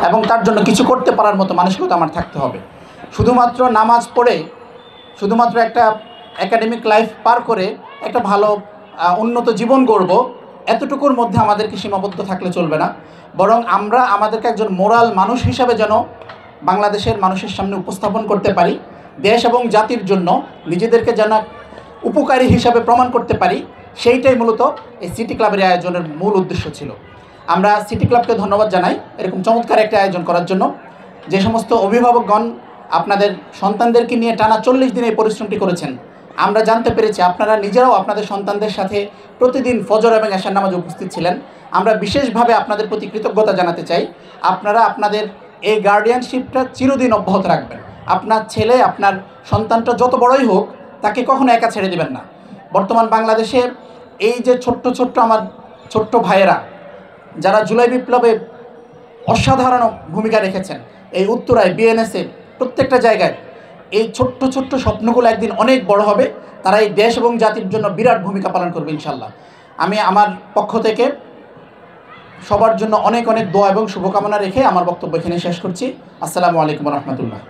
এবং তার জন্য কিছু করতে পারার মতো মানসিকতা আমার থাকতে হবে। শুধুমাত্র নামাজ পড়ে, শুধুমাত্র একটা একাডেমিক লাইফ পার করে একটা ভালো উন্নত জীবন গড়ব, এতটুকুর মধ্যে আমাদেরকে সীমাবদ্ধ থাকলে চলবে না। বরং আমরা আমাদেরকে একজন মোরাল মানুষ হিসাবে যেন বাংলাদেশের মানুষের সামনে উপস্থাপন করতে পারি, দেশ এবং জাতির জন্য নিজেদেরকে যেন উপকারী হিসাবে প্রমাণ করতে পারি, সেইটাই মূলত এই সিটি ক্লাবের আয়োজনের মূল উদ্দেশ্য ছিল। আমরা সিটি ক্লাবকে ধন্যবাদ জানাই এরকম চমৎকার একটা আয়োজন করার জন্য। যে সমস্ত অভিভাবকগণ আপনাদের সন্তানদেরকে নিয়ে টানা 40 দিন এই পরিশ্রমটি করেছেন, আমরা জানতে পেরেছি আপনারা নিজেরাও আপনাদের সন্তানদের সাথে প্রতিদিন ফজর এবং এশার নামাজে উপস্থিত ছিলেন। আমরা বিশেষভাবে আপনাদের প্রতি কৃতজ্ঞতা জানাতে চাই। আপনারা আপনাদের এই গার্ডিয়ানশিপটা চিরদিন অব্যাহত রাখবেন। আপনার ছেলে, আপনার সন্তানটা যত বড়ই হোক, তাকে কখনো একা ছেড়ে দেবেন না। বর্তমান বাংলাদেশে এই যে ছোট্ট ছোট্ট আমার ছোট্ট ভাইয়েরা যারা জুলাই বিপ্লবে অসাধারণ ভূমিকা রেখেছেন, এই উত্তরায়, বিএনএসে, প্রত্যেকটা জায়গায় এই ছোট্ট ছোট্ট স্বপ্নগুলো একদিন অনেক বড় হবে। তারা এই দেশ এবং জাতির জন্য বিরাট ভূমিকা পালন করবে ইনশাল্লাহ। আমি আমার পক্ষ থেকে সবার জন্য অনেক অনেক দোয়া এবং শুভকামনা রেখে আমার বক্তব্য এখানে শেষ করছি। আসসালামু আলাইকুম রহমতুল্লাহ।